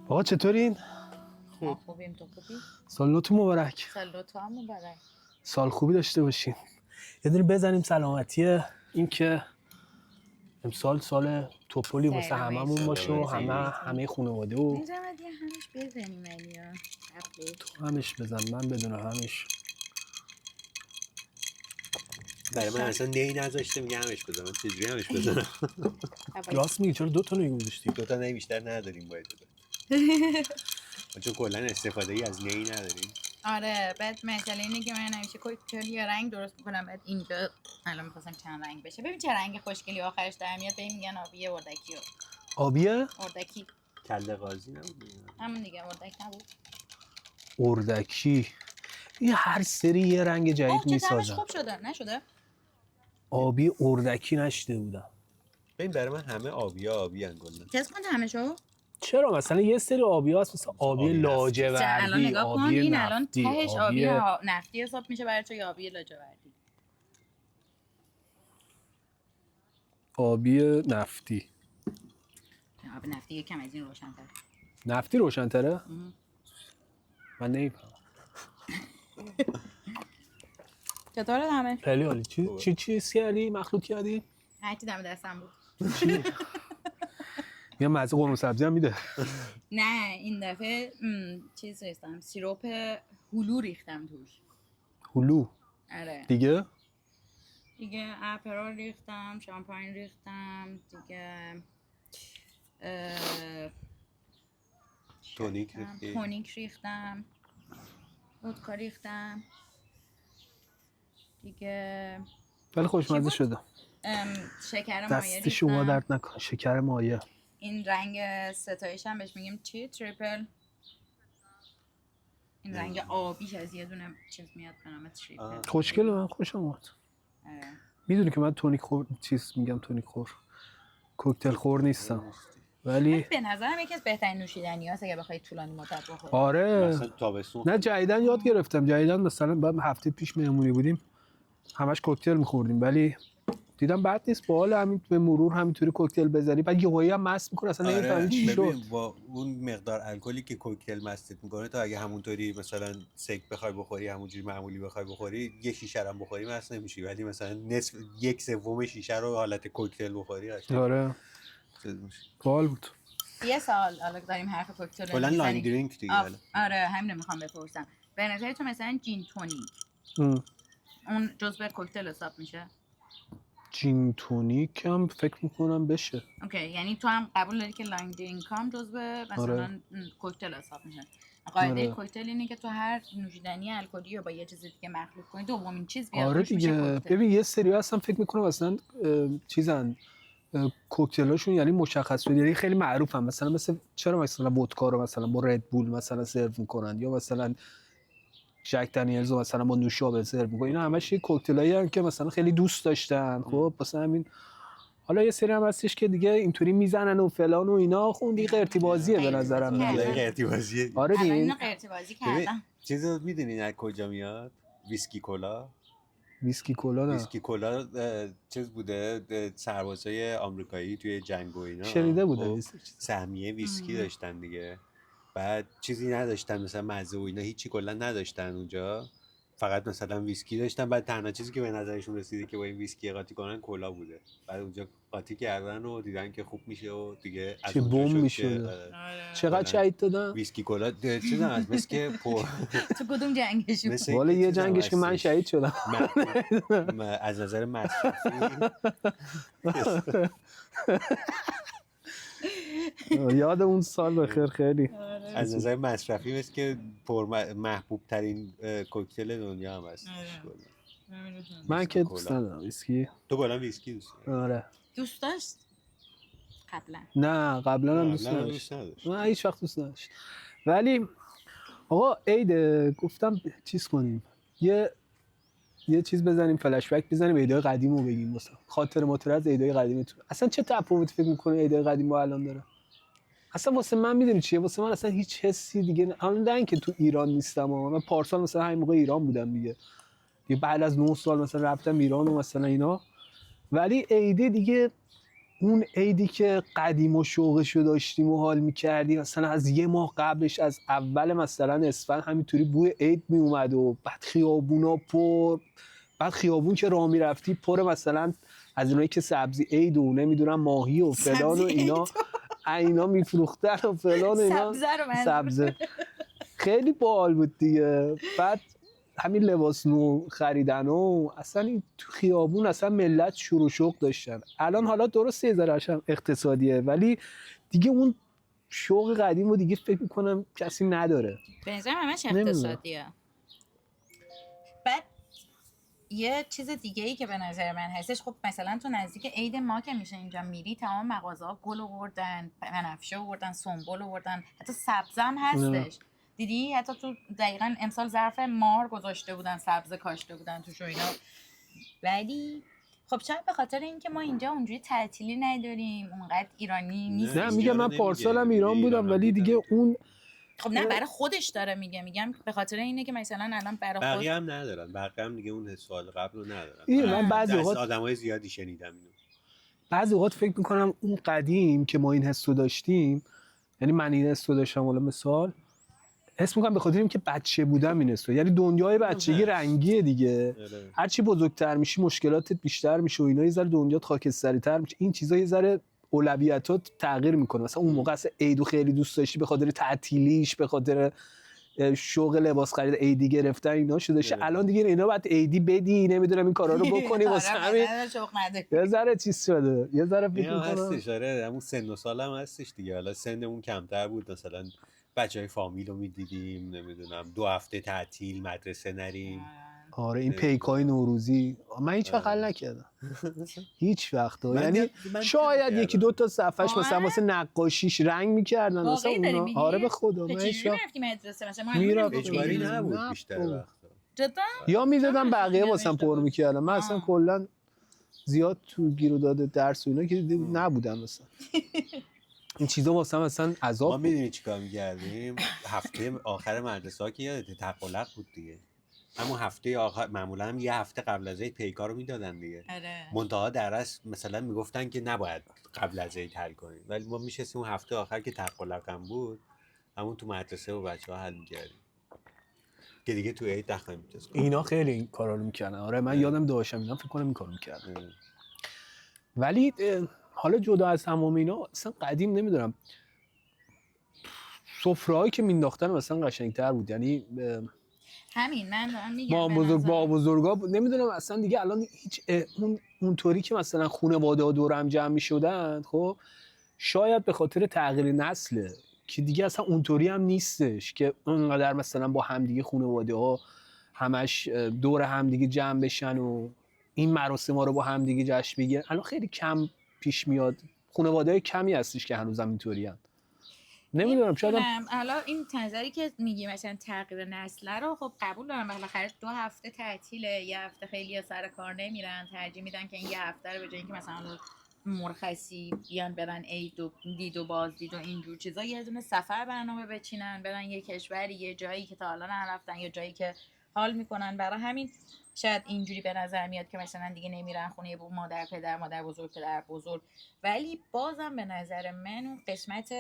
آقا چطورین؟ خوبیم. تو خوبی؟ سال نوتون مبارک. سال نو تو هم مبارک. سال خوبی داشته باشین. یه دونه بزنیم سلامتی این که امسال سال توپلی واسه هممون باشه و همه خانواده و اینجا دیگه همش بزنیم علیا. تو همش بزن، من بدون همش. برای من اصلا نی نذاشته میگه همش بزن. من چجوری همش بزنم؟ راست میگی، چرا دو تا نی گذاشتی؟ دو تا نی بیشتر نداریم باید بزن. چون کلا استفاده ای از نی نداریم. آره، بعد مسئله اینه که من همیشه کوکتل یا رنگ درست میکنم، بعد اینجا الان می‌خواستم چند رنگ بشه. ببین چه رنگ خوشگلی آخرش در میاد. بهم میگن آبی اردکی. آبیه؟ اردکی. کله قاضی نبود؟ همون دیگه اردک نبود. اردکی. این هر سری یه رنگ جدید میسازن. خوب شده نشده؟ آبی اردکی نشده بودم. ببین برای من همه آبی ان کلا. تست کن همشو. چرا مثلا یه سری آبی هست مثل آبی لاجوردی، الان نگاه کن، این الان تهش آبی آبی نفتی حساب میشه برای تو یا آبی لاجوردی؟ آبی نفتی. آبی نفتی یکم از این روشن‌تره. نفتی روشن‌تره؟ من نمی‌فهمم. چطوره همه؟ خیلی عالی. چیز کردی؟ مخلوط کردی؟ هرچی دم دستم بود. چی؟ یه مزه قرمه سبزی هم میده. نه این دفعه چیز ریختم، سیروپ هلو ریختم توش. هلو؟ آره. دیگه اپرال ریختم، شامپاین ریختم، دیگه تونیک ریختم، ودکا ریختم دیگه. ولی خوشمزه شده. شکر مایه ریختم. دست شما درد نکن. شکر مایه. این رنگ ستایش هم بهش میگیم چی؟ تریپل. این رنگ آبیش از یه دونه چیز میاد به نام تریپل. خوشگله، من خوشم اومد. میدونی که من تونیک خور کوکتل خور نیستم، ولی به نظرم یکی از بهترین نوشیدنیاست اگه بخوای طولانی مدت بخوری. آره مثلا تابستون. نه جدیدن یاد گرفتم. جدیدن مثلا بعد هفته پیش مهمونی بودیم همش کوکتل می‌خوردیم، ولی دیدم بد نیست. باحال همین به مرور همینطوری کوکتل بزنی بعد یهویی هم مست می‌کنه، اصلا نمی‌فهمی چی شد. با اون مقدار الکلی که کوکتل مستت می‌کنه تا اگه همونطوری مثلا سیک بخوای بخوری، همونجوری معمولی بخوای بخوری، یه شیشه هم بخوری مست نمیشی، ولی مثلا نصف یک سوم شیشه رو حالت کوکتل بخوری قشنگ. آره باحال بود. یه سال حالا داریم حرف کوکتل کلا لانگ درینک دیگه. آره همین میخوام بپرسم. به نظر تو مثلا جین تونیک اون جزء کوکتل حساب میشه؟ جین تونیک هم فکر میکنم بشه. اوکی، یعنی تو هم قبول داری که لانگ درینک هم جزء مثلا آره. کوکتل حساب میشه؟ قاعده آره. کوکتل اینه که تو هر نوشیدنی الکلی رو با یه چیز دیگه مخلوط کنی دومین چیز بیاد. آره دیگه. ببین یه سری هستن فکر میکنم مثلا چیزن کوکتلاشون یعنی مشخص شده، یعنی خیلی معروفن، مثلا چرا مثلا ودکا رو مثلا با رد بول مثلا سرو میکنن، یا مثلا جک دنیلز رو مثلا با نوشابه سرو میکنن. اینا همش کوکتلایی هستن که مثلا خیلی دوست داشتن. خب مثلا همین حالا یه سری هم هستش که دیگه اینطوری میزنن و فلان و اینا. خون دیگه قرتی بازیه به نظرم. قرتی بازیه. آره دیگه اینا قرتی بازی کردن. چیزو میدونین از کجا میاد؟ ویسکی کولا. ویسکی کولا نه. ویسکی کولا چیز بوده، سربازای آمریکایی توی جنگ و اینا شنیده بودم سهمیه ویسکی داشتن دیگه. بعد چیزی نداشتن مثلا مزه و اینا، هیچی کلا نداشتن اونجا، فقط مثلا ویسکی داشتن. بعد تنها چیزی که به نظرشون رسیده که با این ویسکی قاطی کنن کلا بوده. بعد اونجا قاطی کردن و دیدن که خوب میشه و دیگه از اونجا شد که چقدر شهید دادن ویسکی کولا. چیزا از مثل که تو کدوم جنگشون؟ والا یه جنگش که من شهید شدم از نظر مصرفی. یاد اون سال بخیر. خیلی از نظر مصرفی مثل که محبوب ترین کوکتل دنیا هم هست. من که دوست ندارم ویسکی. تو بالا ویسکی دوست داری؟ آره دوست داشت قبلا؟ نه قبلا هم دوست نداشت. من هیچ وقت دوست نداشت. ولی آقا عید گفتم چیز کنیم، یه چیز بزنیم، فلش بک بزنیم، عیدای قدیم رو بگیم، مثلا خاطر مطرح از عیدای قدیمتون. اصلا چه تفاوتی فکر می‌کنی عیدای قدیم با الان داره؟ اصلا واسه من میدونی چیه؟ واسه من اصلا هیچ حسی دیگه نه که تو ایران نیستم. من پارسال مثلا همین موقع ایران بودم دیگه بعد از 9 سال مثلا رفتم ایران و مثلا اینا ولی عیده دیگه اون عیدی که قدیم و شوقشو داشتیم و حال میکردیم مثلا از یه ماه قبلش از اول مثلا اسفند همینطوری بوی عید میومد و بعد خیابونا پر، بعد خیابون که راه میرفتی پر مثلا از اونایی که سبزی عید و نمیدونم ماهی و فلان و اینا میفروختن و فلان و اینا. سبزه رو من سبزه خیلی باحال بود دیگه. بعد همین لباس نو خریدن و اصلا این تو خیابون اصلا ملت شور و شوق داشتن. الان حالا درسته یه ذره اقتصادیه ولی دیگه اون شوق قدیم رو دیگه فکر میکنم کسی نداره. به نظرم همش نمی‌دونم. اقتصادیه. بعد یه چیز دیگه ای که به نظر من هستش، خب مثلا تو نزدیک عید ما که میشه اینجا میری تمام مغازه‌ها گل آوردن، بنفشه آوردن، سنبل آوردن، حتی سبزه هم هستش. دیدی حتی تو دقیقاً امسال ظرف مار گذاشته بودن، سبزه کاشته بودن توش و اینا. ولی خب شاید به خاطر اینکه ما اینجا اونجوری تعطیلی نداریم، اونقدر ایرانی نیست. نه میگم من پارسالم ایران بودم ولی دیگه اون خب نه برای خودش داره میگم به خاطر اینه که مثلا الان برای خود بقیه هم ندارن، بقیه هم دیگه اون سوال قبل رو ندارن. این من بعضی اوقات آدمای زیادی شنیدم اینو. بعضی اوقات فکر میکنم اون قدیم که ما این حسو داشتیم، یعنی من این حسو داشتم حالا مثال حس میکنم به خاطر اینکه بچه بودم این حسو، یعنی دنیای بچگی رنگیه دیگه. هر چی بزرگتر میشی مشکلاتت بیشتر میشه و اینا، یه ذره دنیات خاکستری‌تر میشه، این چیزا یه ذره اولویتات تغییر میکنه. مثلا اون موقع عیدو خیلی دوست داشتی به خاطر تعطیلیش، به خاطر شوق لباس خرید عیدی گرفتن اینا شده شه. الان دیگه اینا باید عیدی بدی، نمیدونم این کارا رو بکنی واسه همین یه ذره چیز شده، یه ذره فکر می‌کنم هستش. آره همون سن و سال هم هستش دیگه. حالا سنمون کمتر بود، مثلا بچهای فامیل رو میدیدیم، نمیدونم 2 هفته تعطیل مدرسه نریم. آره این پیکای نوروزی من هیچ وقت حل نکردم هیچ وقت. یعنی شاید یکی دو تا صفحش مثلا واسه نقاشیش رنگ می‌کردن مثلا اونا. آره به خدا من هیچ وقت مدرسه مثلا اجباری نبود بیشتر وقتا. جدا یا میدادم بقیه واسم پر می‌کردم. من اصلا کلا زیاد تو گیر و داد درس و اینا که نبودم مثلا. این چیزا واسه مثلا عذاب. ما می‌دونی چیکار می‌کردیم؟ هفته آخر مدرسه‌ها که یادت تقلق بود دیگه. همون هفته آخر معمولا هم یه هفته قبل از عید پیکا رو میدادن دیگه. منتها درس مثلا میگفتن که نباید قبل از عید حل کنیم، ولی ما میشستیم اون هفته آخر که تقلقم بود همون تو مدرسه و بچه‌ها حل می‌کردیم که دیگه تو عید دخل نمی‌تونست. اینا خیلی این کارا رو می‌کردن. آره من یادم داشتم اینا فکر کنم این کارو می‌کردن. ولی حالا جدا از تمام اینا اصلا قدیم نمیدونم سفره‌ای که مینداختن مثلا قشنگ‌تر بود. یعنی همین من دارم میگم با بزرگا نمیدونم اصلا دیگه الان هیچ اونطوری که مثلا خانواده‌ها دور هم جمع می‌شدن، خب شاید به خاطر تغییر نسله که دیگه اصلا اونطوری هم نیستش که اونقدر مثلا با همدیگه خانواده‌ها همش دور همدیگه جمع بشن و این مراسم‌ها رو با همدیگه جشن بگیرن. الان خیلی کم پیش میاد، خانواده‌های کمی هستش که هنوزم اینطوریان. نمیدونم شاید حالا این نظری که میگی مثلا تغییر نسل رو خب قبول دارم، بالاخره 2 هفته تعطیله، یه هفته خیلی سر کار نمیرن، ترجیح میدن که این یه هفته رو به جای اینکه مثلا مرخصی بیان برن عید و دید و بازدید و اینجور چیزا یه دونه سفر برنامه بچینن برن یه کشوری، یه جایی که تا حالا نرفتن یا جایی که حال میکنن. برای همین شاید اینجوری به نظر میاد که مثلا دیگه نمیرن خونه مادر پدر، مادر بزرگ پدر بزرگ. ولی بازم به نظر من اون قسمت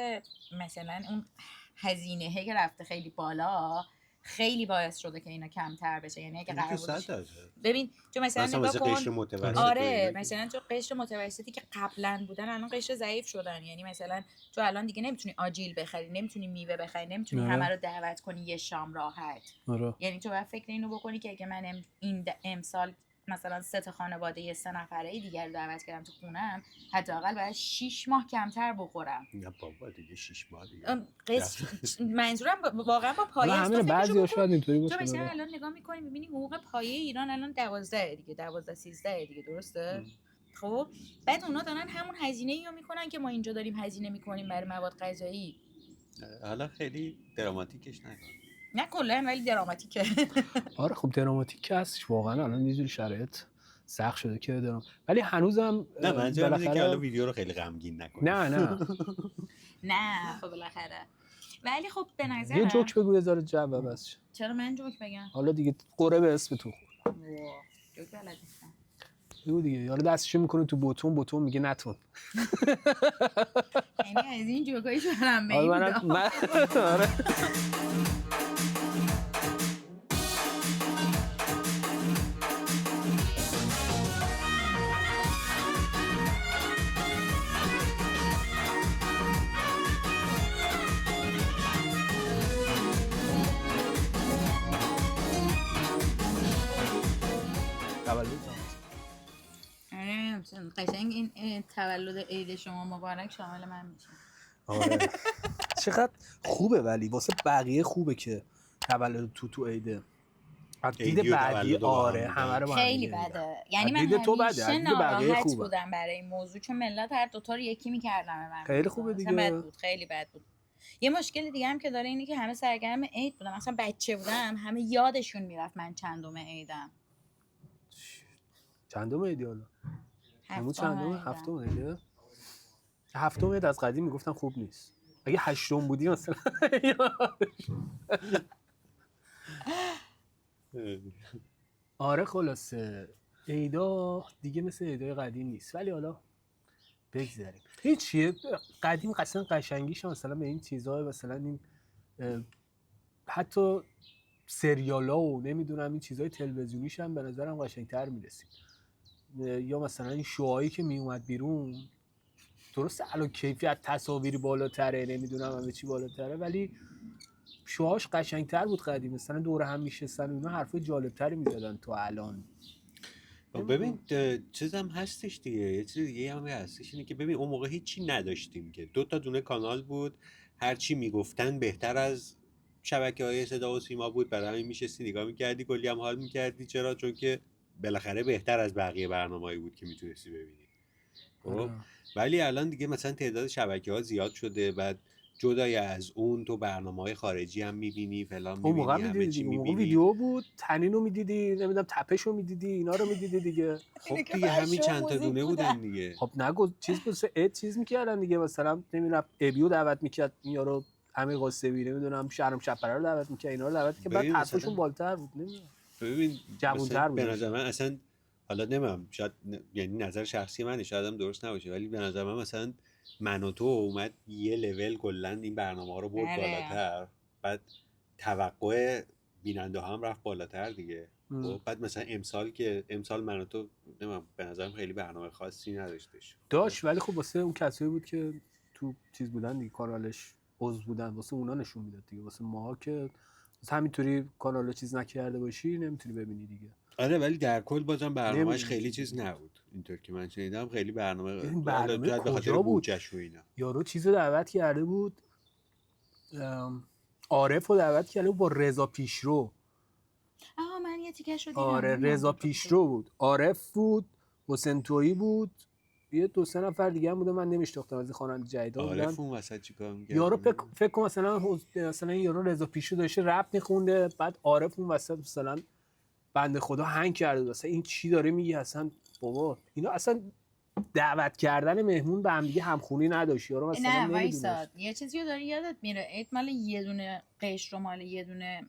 مثلا اون هزینه که رفته خیلی بالا خیلی باعث شده که اینا کمتر بشه. یعنی اگه قرار بود ببین تو مثلا نگاه کن، آره مثلا تو قشر متوسطی که قبلا بودن الان قشر ضعیف شدن. یعنی مثلا تو الان دیگه نمیتونی آجیل بخری، نمیتونی میوه بخری، نمیتونی همه رو دعوت کنی یه شام راحت. یعنی تو باید فکر اینو بکنی که اگه من امسال مثلا 3 تا خانواده 3 نفره دیگر رو دعوت کردم تو خونم، حداقل باید 6 ماه کمتر بخورم. نه بابا دیگه 6 ماه دیگه. منظورم واقعا با پایه است. همین بعضی‌ها شاید اینطوری باشه. تو مثلا الان نگاه می‌کنی می‌بینی حقوق پایه ایران الان 12 دیگه، 12 13 دیگه، درسته؟ خب بعد اونا دارن همون هزینه‌ای رو میکنن که ما اینجا داریم هزینه میکنیم برای مواد غذایی. حالا خیلی دراماتیکش نکن. نه کلا ولی دراماتیکه. آره خب دراماتیک هستش واقعا. الان یه جوری شرایط سخت شده که ولی هنوزم نه منظورم اینه که حالا ویدیو رو خیلی غمگین نکن. نه نه خب بالاخره. ولی خب به نظر یه جوک بگو یه ذره جو بس. چرا من جوک بگم؟ حالا دیگه قره به اسم تو خورد. جوک بلد نیستم. بگو دیگه. یارو دستشو میکنه تو بوتون میگه نتون. یعنی از این جوکای شرمه آره ای بودم. آره. آره قشنگ این تولد عید شما مبارک شامل من میشه. آره چقدر خوبه، ولی واسه بقیه خوبه که تولد تو عیده. از دید بعدی آره همه رو با هم خیلی دیگه میدن. بده. یعنی من دید تو بده، از همیشه دید بقیه ناراحت خوبه. بودم برای این موضوع، چون ملت هر دوتا رو یکی میکردم من. خیلی خوبه اصلا دیگه. بد بود، خیلی بد بود. یه مشکل دیگه هم که داره اینه که همه سرگرم عید بودن. مثلا بچه بودم همه یادشون میرفت من چندم عیدم. چندم عیدی حالا؟ همون چندم؟ عیدم. هفتم عیده؟ هفتم عید از قدیم میگفتن خوب نیست. اگه هشتم بودی مثلا آره خلاصه عیدا دیگه مثل عیدای قدیم نیست، ولی حالا بگذاریم. این چیه قدیم قصلا قشنگیش مثلا به این چیزها، مثلا این حتی سریالا و نمیدونم این چیزهای تلویزیونیش هم به نظرم قشنگتر میرسید. یا مثلا این شوهایی که میومد بیرون، درسته الان کیفیت تصاویری بالاتره، نمیدونم همه چی بالاتره، ولی شوهاش قشنگتر بود قدیم. مثلا دور هم میشستن و اینا حرفای جالبتری میزدن تو الان. ببین چیز هم هستش دیگه، یه چیز دیگه هم هستش اینه که ببین اون موقع هیچی نداشتیم که 2 تا دونه کانال بود، هر چی میگفتن بهتر از شبکه‌های صدا و سیما بود، برای همین میشستی نگاه میکردی، کلی هم حال میکردی. چرا؟ چون که بالاخره بهتر از بقیه برنامه‌ای بود که میتونستی ببینی. خب ولی الان دیگه مثلا تعداد شبکه‌ها زیاد شده، بعد جدای از اون تو برنامه‌های خارجی هم می‌بینی، فلان می‌بینی، همه چی اون موقع می‌بینی. ویدیو بود، تنین رو می‌دیدی، نمیدونم تپش رو می‌دیدی، اینا رو می‌دیدی دیگه. خب دیگه همین چند تا دونه بودن دیگه. خب نگو چیز چیز می‌کردن دیگه، مثلا نمیدونم ابیو دعوت می‌کرد، یارو امیر قاسمی، نمیدونم شهرام شپره رو دعوت می‌کرد، اینا رو دعوت که بعد حرفشون بالاتر بود، نمیدونم ببین جوان‌تر بود. به نظر من اصلا حالا نمیدونم، شاید یعنی نظر شخصی منه، شاید هم درست نباشه، ولی به نظر من مثلا من و تو اومد یه لول کلا این برنامه‌ها رو برد بالاتر، بعد توقع بیننده ها هم رفت بالاتر دیگه. و بعد مثلا امسال من و تو نمیدونم به نظرم خیلی برنامه خاصی نداشتش. داشت ولی خب واسه اون کسایی بود که تو چیز بودن دیگه، کانالش عضو بودن، واسه اونا نشون میداد دیگه. واسه ما که همینطوری کانال چیز نکرده باشی نمیتونی ببینی دیگه. آره ولی در کل بازم برنامه‌اش خیلی چیز نبود، اینطور که من شنیدم خیلی برنامه کجا بود و اینا. یارو چیزو دعوت کرده بود، عارف رو دعوت کرده بود با رضا پیشرو. من یه تیکش رو دیدم. آره رضا پیشرو بود، عارف بود، حسین تویی بود، یه 2-3 نفر دیگه هم بوده من نمیشناختم از خواننده جدیدا بودن. عارف اون وسط چیکار می‌کرد؟ یارو فکر کنم مثلا این یارو رضا پیشرو داشته رپ میخونده، بعد عارف اون وسط مثلا بنده خدا هنگ کرده، مثلا این چی داره میگه اصلا بابا. اینا اصلا دعوت کردن مهمون به هم دیگه همخونی نداشت. یارو مثلا نه وایساد یه چیزی رو داری یادت میره، عید مال یه دونه قشر و مال یه دونه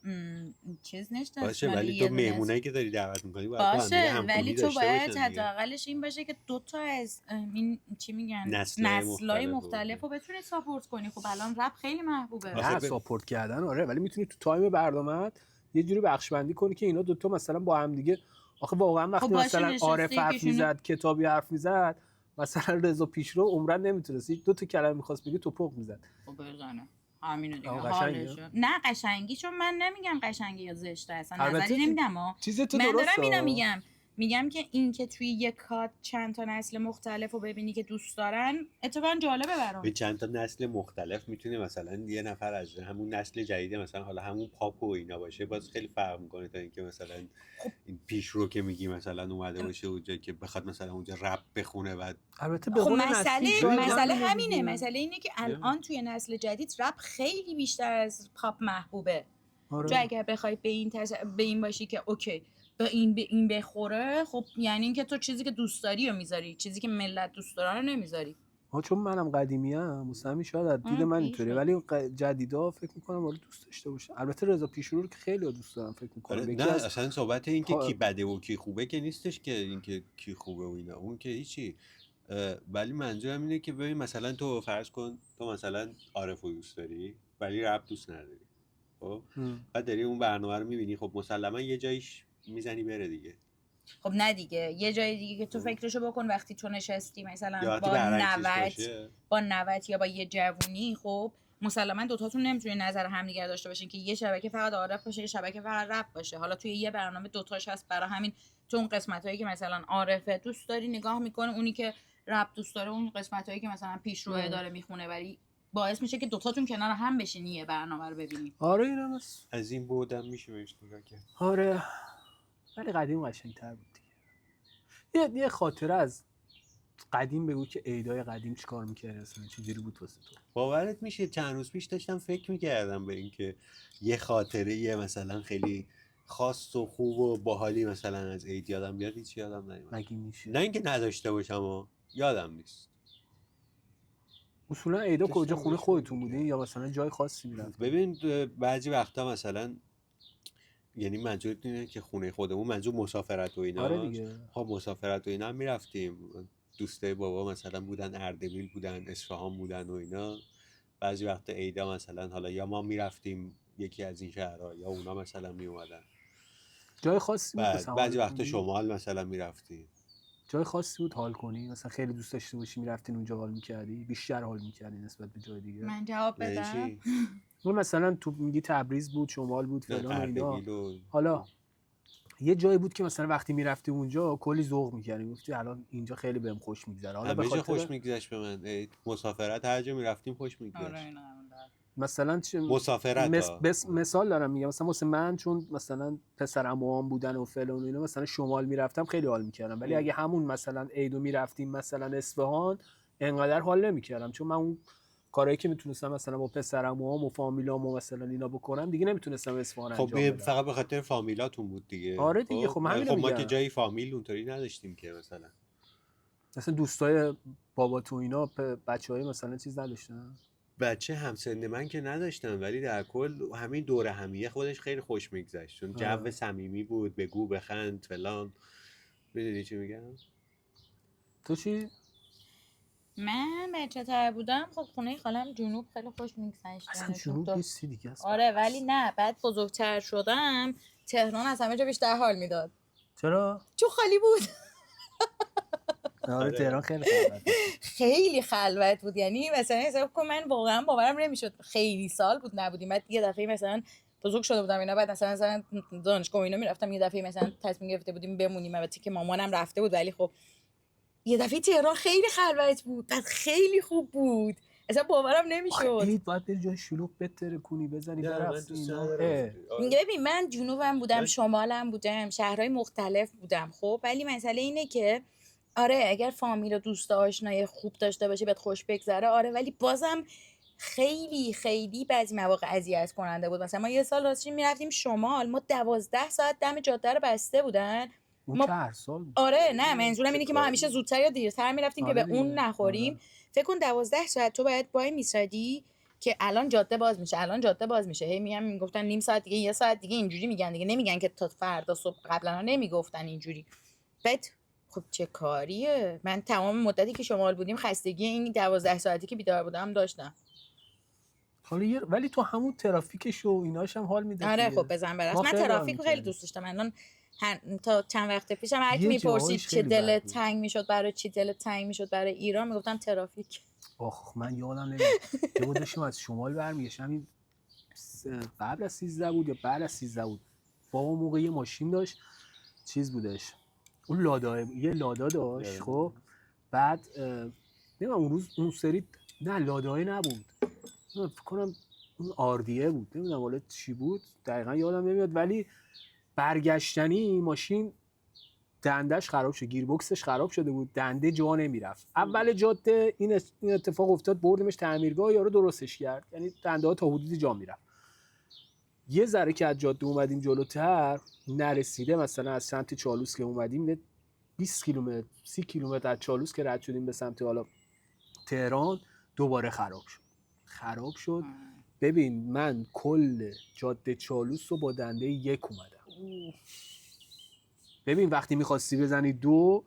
چیز نشته باشه، ولی تو مهمونایی که داری دعوت می‌کنی باید باشه، ولی تو باید حداقلش این باشه که 2 تا از این چی میگن نسل‌های مختلف رو بتونی ساپورت کنی. خب الان رپ خیلی محبوبه. نه ساپورت کردن آره، ولی میتونی تو تایم برنامه یه جوری بخش بندی کنی که اینا 2 تا مثلا با هم دیگه. آخه واقعا وقتی خب مثلا عارف حرف میزد، کتابی حرف میزد، مثلا رضا پیشرو عمرن نمیتونست 2 تا کلمه میخواست بگه توپق میزد. خب بزنه همینو دیگه حالشه. نه قشنگی، چون من نمیگم قشنگی یا زشته، اصلا نظری نمیدم. من دارم میگم که این که توی یک کات چند تا نسل مختلف رو ببینی که دوست دارن اتفاقا جالبه برام. به چند تا نسل مختلف میتونه مثلا یه نفر از همون نسل جدید مثلا حالا همون پاپ و اینا باشه، باز خیلی فرق میکنه تا اینکه مثلا این پیشرو که میگی مثلا اومده باشه اونجا که بخواد مثلا اونجا رپ بخونه. بعد البته خب مسئله همینه، مسئله اینه که الان توی نسل جدید رپ خیلی بیشتر از پاپ محبوبه. آره. اگر بخوای به این باشی که اوکی به این بخوره، خب یعنی اینکه تو چیزی که دوست داری رو میذاری، چیزی که ملت دوست دارن رو نمیذاری. چون منم قدیمی ام واسه همین شاید از دید من اینطوریه، ولی جدیدا فکر میکنم آره دوست داشته باشه. البته رضا پیشرو رو که خیلی دوست دارم فکر میکنم. نه اصلا صحبت این که کی بده و کی خوبه که نیستش، که این که کی خوبه و اینا اون که هیچی. ولی منظورم اینه که ببین مثلا تو فرض کن تو مثلا عارفو دوست داری ولی رپ دوست نداری، خب بعد داری اون برنامه رو میبینی، خب مسلما یه جایش میزنی بره دیگه. خب نه دیگه، یه جای دیگه که تو فکرشو بکن وقتی تو نشستی مثلا با 90 یا با یه جوونی، خب مسلما دوتاتون نمیتونین نظر همدیگه داشته باشین که یه شبکه فقط عارف باشه یه شبکه فقط رپ باشه. حالا توی یه برنامه دوتاش هست، برای همین تو اون قسمتایی که مثلا عارفه دوست داری نگاه میکنه، اونی که رپ دوست داره اون قسمتایی که مثلا پیشرو داره میخونه، ولی باعث میشه که دوتاتون کنار هم بشین یه برنامه رو ببینیم. آره اینم از این بودم میشه بهش نگاه کرد. آره ولی قدیم قشنگ‌تر بود دیگه. یه خاطره از قدیم بگو که عیدای قدیم چیکار می‌کردی اصلا، چجوری بود واسه تو؟ باورت میشه چند روز پیش داشتم فکر می‌کردم به اینکه یه خاطره یه مثلا خیلی خاص و خوب و باحالی مثلا از عید یادم بیاد، هیچ یادم نمیاد. مگه میشه؟ نه اینکه نداشته باشم و یادم نیست. اصولا عیدا کجا خونه خودتون بودین یا مثلا جای خاصی میرفتین؟ ببین بعضی وقتا مثلا یعنی منظور اینه که خونه خودمون، منظور مسافرت و اینا. آره دیگه. خب مسافرت و اینا هم میرفتیم. دوستای بابا مثلا بودن اردبیل بودن، اصفهان بودن و اینا. بعضی وقتا عیدا مثلا حالا یا ما میرفتیم یکی از این شهرها یا اونا مثلا میومدن. جای خاصی بود مثلا؟ بعضی وقتا شمال مثلا میرفتیم. جای خاصی بود حال کنی مثلا خیلی دوست داشته باشی میرفتین اونجا حال میکردی؟ بیشتر حال میکردی نسبت به جای دیگه؟ من جواب بدم. اون مثلا تو میگی تبریز بود، شمال بود، فلان و اینا. حالا یه جایی بود که مثلا وقتی میرفتی اونجا کلی ذوق می‌کردی، گفتی الان اینجا خیلی بهم خوش میگذره. حالا به خاطر خوش میگذشت به من. مسافرت هر جا میرفتیم خوش میگذشت. آره مثلا مسافرت مثال دارم میگم، مثلا واسه من چون مثلا پسر عموام بودن و فلان و اینا مثلا شمال میرفتم خیلی حال میکردم، ولی اگه همون مثلا عیدو میرفتیم مثلا اصفهان انقدر حال نمیکردم، چون من اون کارهایی که میتونستم مثلا با پسر عموام و فامیلام و مثلا اینا بکنم دیگه نمیتونستم اصفهان انجام بدم. خب فقط به خاطر فامیلاتون بود دیگه. آره دیگه. خب ما که جای فامیل اونطوری نداشتیم که مثلا دوستای بابا تو اینا بچهای مثلا چیز نداشتن؟ بچه همسن من که نداشتم، ولی در کل همین دوره همیه خودش خیلی خوش میگذشت، چون جو صمیمی بود، بگو بخند فلان. میدونی چی میگم؟ تو چی؟ من بچه‌تر بودم خب خونه خالم جنوب خیلی خوش میگذشت. اصلا جنوب یه چیز دیگه است. آره ولی نه، بعد بزرگتر شدم تهران از همه جا بیشتر حال میداد. چرا؟ چون خالی بود. آره تهران خیلی خلوت بود. خیلی خلوت بود. یعنی مثلا حساب کن من واقعا باورم نمیشد خیلی سال بود نبودیم، بعد یه دفعه مثلا بزرگ شده بودم اینا، بعد مثلا دانشگاه اینا میرفتم، یه دفعه مثلا تصمیم گرفته بودیم بمونیم، البته که مامانم رفته بود، ولی خب یه دفعه تهران خیلی خلوت بود، بعد خیلی خوب بود، اصلا باورم نمیشد. عید باید بری جای شلوغ بتره کنی بزنی برقص اینا. ببین من جنوبم بودم، شمالم بودم، شهرهای مختلف بودم، خب ولی مسئله اینه که آره اگر فامیل و دوست آشنای خوب داشته باشی بهت خوش بگذره، آره، ولی بازم خیلی خیلی بعضی مواقع اذیت کننده بود. مثلا ما یه سال راستش میرفتیم شمال، ما 12 ساعت دم جاده رو بسته بودن. ما هر سال آره نه منظورم اینه که ما همیشه زودتر یا دیرتر میرفتیم که به اون نخوریم. فکر کن 12 ساعت تو باید وای میسادی که الان جاده باز میشه، الان جاده باز میشه، هی میگفتن نیم ساعت دیگه، یه ساعت دیگه، اینجوری میگن دیگه، نمیگن که تا فردا صبح. قبلا نمیگفتن اینجوری. بعد خب چه کاریه؟ من تمام مدتی که شمال بودیم خستگی این 12 ساعتی که بیدار بودم داشتم. حالا ولی تو همون ترافیکش و ایناش هم حال میدادی. آره خب بزن براس. من ترافیک رو خیلی دوست داشتم. الان تا چند وقت پیشم هر کی میپرسید چه دل تنگ میشد برای چی دل تنگ میشد برای ایران، میگفتم ترافیک. آخ من یادم نمیاد یه بار داشتم از شمال برمیگشتم، این قبل از 13 بود یا بعد از 13 بود، بابا موقع یه ماشین داشت چیز بودش، اون لادا یه لادا داشت. خب بعد نمیدونم اون روز اون سری نه لادای نبود، فکر کنم اون آردیه بود، نمیدونم والا چی بود دقیقا یادم نمیاد، ولی برگشتنی ماشین دندش خراب شد، گیربکسش خراب شده بود، دنده جا نمیرفت. اول جاده این اتفاق افتاد، بردیمش تعمیرگاه، یارو درستش کرد، یعنی دنده ها تا حدودی جا میرفت. یه ذره که از جاده اومدیم جلوتر نرسیده، مثلا از سمت چالوس که اومدیم 20 کیلومتر 30 کیلومتر از چالوس که رد شدیم به سمت حالا تهران دوباره خراب شد. ببین من کل جاده چالوس رو با دنده 1 اومدم. ببین وقتی می‌خواستی بزنی 2،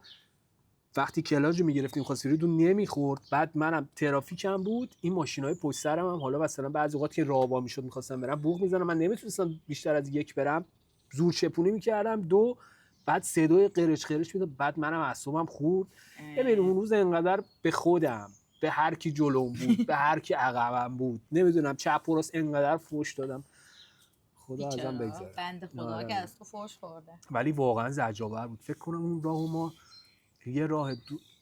وقتی کلاج رو میگرفتیم می‌خواستی رو نمیخورد. بعد منم ترافیکم بود، این ماشینای پشت سرم هم حالا مثلا بعضی اوقات که راهوا میشد می‌خواستم برم بوق می‌زنم، من نمیتونستم بیشتر از 1 برم، زور چپونی می‌کردم 2، بعد 3 قرش میداد، بعد منم اعصابم خورد. ببین اون روز انقدر به خودم، به هر کی جلوم بود، به هر کی عقبم بود، نمیدونم چپ و راست انقدر فوش دادم. خدا ازم بگذره. بنده خدا که از تو فوش خورده. ولی واقعا زجرآور بود. فکر کنم اون راه ما یه راه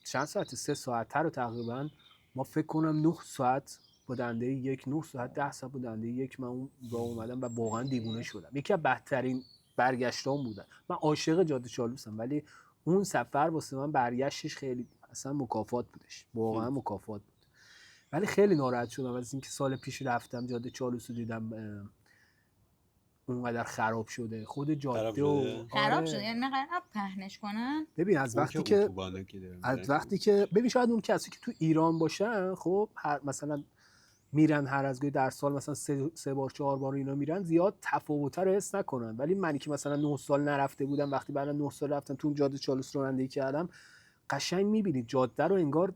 چند ساعت 3 ساعت رو تقریبا ما فکر کنم 9 ساعت با دنده 1، 9 ساعت 10 ساعت با دنده 1 من اون راه اومدم و واقعا دیوونه شدم. یکی از بدترین برگشتام بودن. من عاشق جاده چالوسم ولی اون سفر واسه من برگشتش خیلی اصلا مکافات بودش، واقعا مکافات بود. ولی خیلی ناراحت شدم از اینکه سال پیش رفتم جاده چالوس رو دیدم اونقدر خراب شده. خود جاده خراب شده، یعنی قرار پهنش کنن. ببین از وقتی که ببین شاید اون کسی که تو ایران باشن خب مثلا میرن هر از گاهی در سال مثلا 3 بار 4 بار اینا میرن، زیاد تفاوت رو حس نکنن. ولی منی که مثلا 9 سال نرفته بودم، وقتی بعد 9 سال رفتم تو اون جاده چالوس رانندگی کردم، قشنگ میبینید جاده رو انگار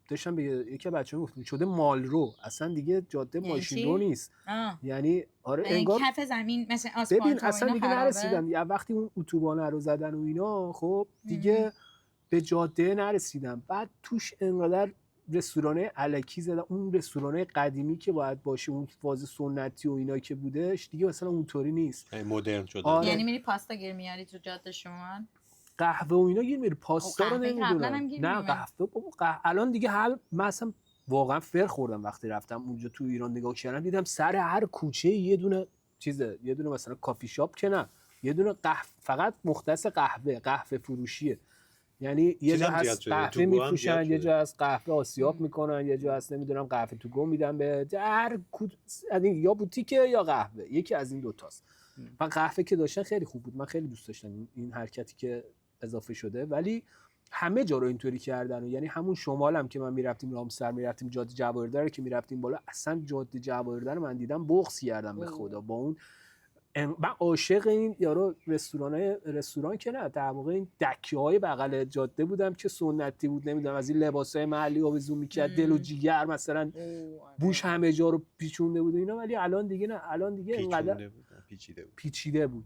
داشتم به یکی بچه‌ها گفتم شده مال رو، اصلا دیگه جاده ماشین رو نیست. یعنی آره انگار کف زمین مثلا آسفالت. ببین اصلا دیگه نرسیدن، یا وقتی اون اتوبان رو زدن و اینا خب دیگه به جاده نرسیدم. بعد توش انقدر رستوران الکی زدن، اون رستوران قدیمی که باید باشه، اون فاز سنتی و اینا که بودش دیگه مثلا اونطوری نیست، مدرن شده. آره. یعنی میری پاستا گیر میاری تو جاده شما، قهوه و اینا گیر میری، پاستا رو نمیدونم. نه قهوه بابا الان دیگه من اصلا واقعا فر خوردم وقتی رفتم اونجا تو ایران نگاه کردم، دیدم سر هر کوچه یه دونه چیزه، یه دونه مثلا کافی شاپ که نه، یه دونه فقط مختص قهوه فروشیه. یعنی یه جا هست قهوه میفروشن، یه جا هست قهوه آسیاب میکنن، یه جا هست نمیدونم قهوه تو گو میدن به هر یا بوتیکه یا قهوه، یکی از این دوتاست. و قهوه که داشتن خیلی خوب بود، من خیلی دوست داشتم این حرکتی که اضافه شده. ولی همه جا رو اینطوری کردن، یعنی همون شمالم که من میرفتیم رامسر، میرفتیم جاده جواهردار که میرفتیم بالا، اصلا جاده جواهردار من دیدم بغض کردم به خدا. با اون من عاشق این یارو رستوران که نه، در واقع این دکه‌های بغل جاده بودم که سنتی بود، نمیدونم از این لباسای محلی آویزون میکرد، دل و جیگر مثلا بوش همه جا رو پیچونده بود اینا. ولی الان دیگه نه، الان دیگه اینقدر پیچیده بود.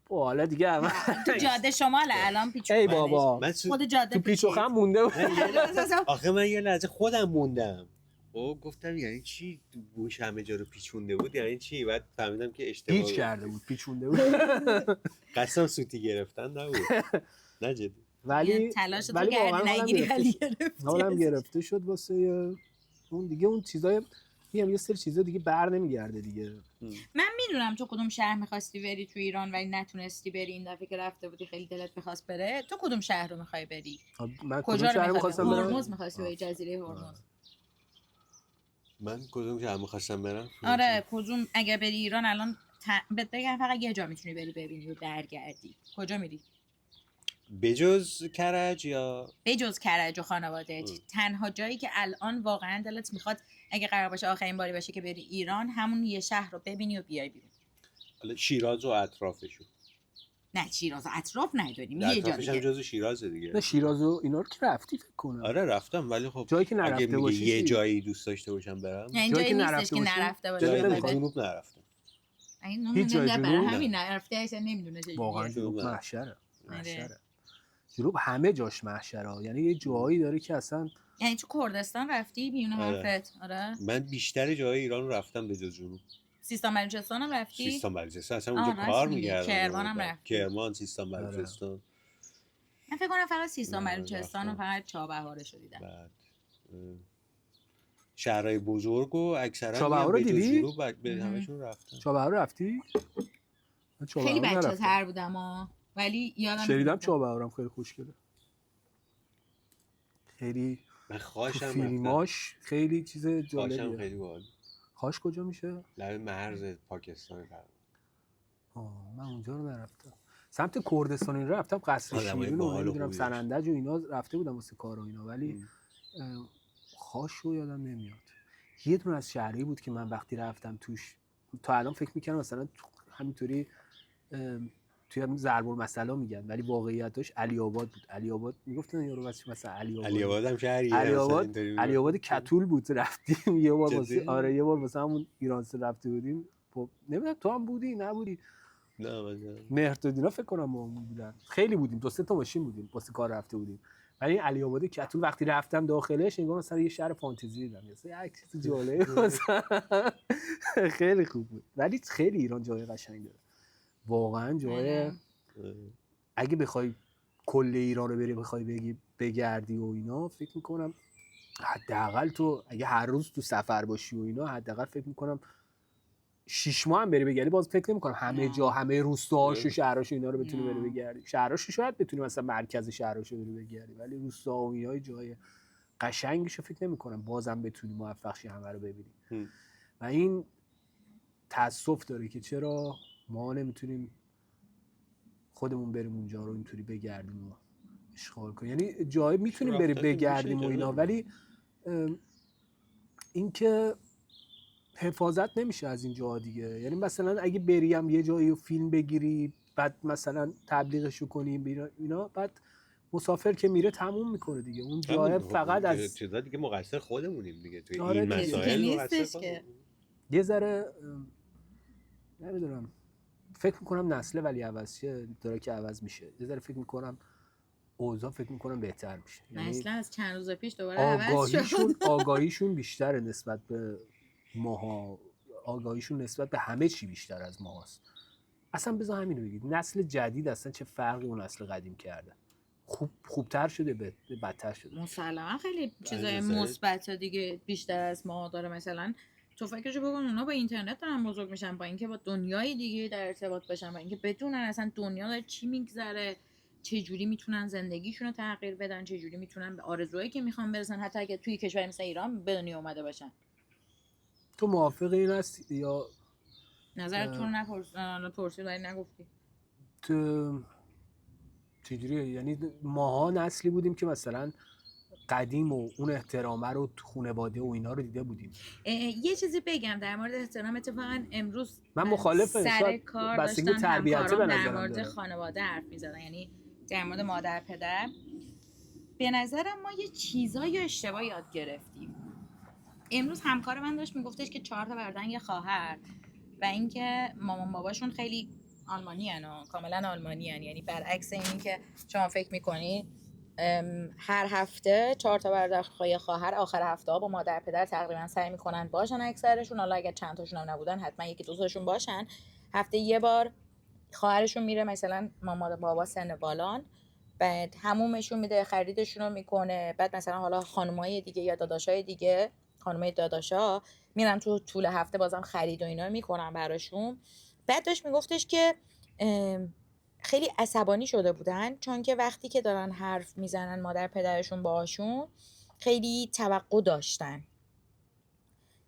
حالا دیگه تو جاده شمال الان پیچیده. ای بابا خود جاده تو پیچ و خم مونده بود. آخه من یه لحظه خودم موندم. گفتم یعنی چی بوش همه جا رو پیچونده بود، یعنی چی؟ بعد فهمیدم که اشتباه پیچ کرده بود، پیچونده بود. قسم سوتی گرفتن نبود. نه جدی. ولی تلاش تو کردی نگیری، ولی حالم گرفته شد واسه اون دیگه. اون چیزای یه سری چیزا دیگه بر نمیگرده دیگه. من میدونم تو کدوم شهر می‌خواستی بری تو ایران ولی نتونستی بری، این دفعه که رفته بودی خیلی دلت می‌خواست بره. تو کدوم شهر رو می‌خوای بری؟ من کجا رو می‌خواستم برم؟ هرمز می‌خواستی بری، جزیره هرمز. من کدوم شهر می‌خواستم برم؟ آره کدوم، اگه بری ایران الان بهت بگم فقط یه جا میتونی بری ببینی و درگردی، کجا میری؟ بجز کرج یا بجز کرج و خانواده تنها جایی که الان واقعا دلت میخواد اگه قرار باشه آخرین باری باشه که بری ایران، همون یه شهر رو ببینی و بیای بیرون. حالا شیراز و اطرافشو. نه شیراز و اطراف نداریم، یه جا دیگه. جزو شیراز دیگه. نه شیراز و اینا رو که رفتی فکر کنم. آره رفتم، ولی خب جایی که نرفته اگه باشی یه جایی دوست داشته باشم برم، جایی که نرفته باشی. جنوب نرفتم. هیچ جای جنوب همین نرفته اصلا نمیدونه چه واقعا جنوب محشره. جنوب همه جاش محشره، یعنی یه جایی داره که اصلا، یعنی تو کردستان رفتی بیون حرفت؟ آره من بیشتر جای ایران رو رفتم به جز جنوب. سیستان بلوچستان هم رفتی؟ سیستان بلوچستان اصلا اونجا کار می‌کردم. کرمان هم رفتی؟ کرمان، سیستان بلوچستان. من فکر کنم فقط سیستان بلوچستان و فقط چابهارشو دیدم. بعد شهرهای بزرگ و اکثرا چابهار رو دیدی؟ به همشون رفتم. چابهار رفتی؟ خیلی بچه‌تر بودم ولی یادم شنیدم چابهارم خیلی خوشگله. خیلی من خاشم فیلماش خیلی چیز جالبیه. خاشم خیلی باحال. خاش کجا میشه؟ لب مرز پاکستان تقریبا. من اونجا رو نرفتم. سمت کردستان این رفتم، قصر شیرین و نمیدونم سنندج و اینا رفته بودم واسه کار و اینا، ولی خاشو یادم نمیاد، یه دونه از شهرهایی بود که من وقتی رفتم توش تا الان فکر میکنم مثلا همینطوری توی ضرب المثل میگن ولی واقعیتش علی آباد بود. علی آباد میگفتن یارو مثلا علی آباد هم شهریه علی آباد کتول بود. رفتیم یه بار واسه یه بار واسه همون ایرانسل رفته بودیم. نمیدونم تو هم بودی نبودی؟ نه مهردادینا فکر کنم ما بودن، خیلی بودیم، 2-3 تا ماشین بودیم واسه کار رفته بودیم. ولی علی آباد کتول وقتی رفتم داخلش انگار مثلا یه شهر فانتزی دیدم، مثلا یک چیز جالب مثلا خیلی خوب بود. ولی خیلی ایران جای قشنگ داره واقعا. جای اگه بخوای کل ایران رو بخوای بگردی و اینا، فکر میکنم حداقل تو اگه هر روز تو سفر باشی و اینا، حداقل فکر میکنم 6 ماه هم بری بگردی، باز فکر نمی‌کنم همه جا همه روستاهاش و شهرهاش اینا رو بتونی بری بگردی. شهرهاش شاید بتونی مثلا مرکز شهرهاش رو بری بگردی، ولی روستاهای جای قشنگش فکر نمی‌کنم بازم بتونی موفق شی همه رو ببینی. و این تأسف داره که چرا ما نمیتونیم خودمون بریم اونجا رو اینطوری بگردیم و اشغال کنیم. یعنی جای میتونیم بریم بگردیم و اینا، ولی اینکه حفاظت نمیشه از این جاها دیگه. یعنی مثلا اگه بریم یه جایی و فیلم بگیری بعد مثلا تبلیغشو کنیم اینا، بعد مسافر که میره تموم میکنه دیگه اون جای. فقط از چیزا دیگه مقصر خودمونیم دیگه توی آره این مسائل مقصر که یه ذره نمیدونم، فکر میکنم نسل ولی عوض شه داره که عوض میشه. یه ذره فکر میکنم اوضاع فکر میکنم بهتر میشه. یعنی اصلا از چند روز پیش دوباره عوض شد. آگاهیشون بیشتره نسبت به ماها، آگاهیشون نسبت به همه چی بیشتر از ماست. اصلا بذار همین رو بگید، نسل جدید اصلا چه فرقی اون نسل قدیم کرده؟ خوبتر شده بدتر شده؟ مسلما خیلی چیزای مثبت دیگه بیشتر از ما داره. مثلا تو فکرشو بکن اونا با اینترنت دارن بزرگ میشن، با اینکه با دنیای دیگه در ارتباط باشن، با اینکه بدونن اصلا دنیا داره چی میگذره، چه جوری میتونن زندگیشون رو تغییر بدن، چه جوری میتونن به آرزوهایی که میخوان برسن، حتی اگه توی کشور مثل ایران به دنیا اومده باشن. تو موافق این هستی یا نظرت تو نپرسید ولی نگفتی؟ تو چجوریه؟ یعنی ماها نسلی بودیم که مثلا قدیم و اون احترامه رو تو خانواده و اینا رو دیده بودیم. یه چیزی بگم در مورد احترام. اتفاقا امروز من مخالفم، سر کار داشتن تربیتی به در مورد خانواده حرف می‌زدن، یعنی در مورد مادر پدر. به نظرم ما یه چیزایی اشتباه یاد گرفتیم. امروز همکار من داشت میگفتش که 4 تا برادر یه خواهر و اینکه مامان باباشون خیلی آلمانی ان، کاملا آلمانی ان. یعنی برعکس اینی که شما فکر می‌کنید هر هفته 4 تا برادر خواهر آخر هفته ها با مادر پدر تقریبا سعی میکنن باشن اکثرشون. حالا اگر چند تاشون هم نبودن حتما یکی دو تاشون باشن. هفته یه بار خواهرشون میره مثلا مامان بابا سن بالان، بعد همومشون میده، خریدشون رو میکنه. بعد مثلا حالا خانمای دیگه یا داداشای دیگه، خانمای داداشا میرن تو طول هفته بازم خرید و اینا میکنن براشون. بعد داشت میگفتش که خیلی عصبانی شده بودن چون که وقتی که دارن حرف میزنن مادر پدرشون باهاشون خیلی توقع داشتن.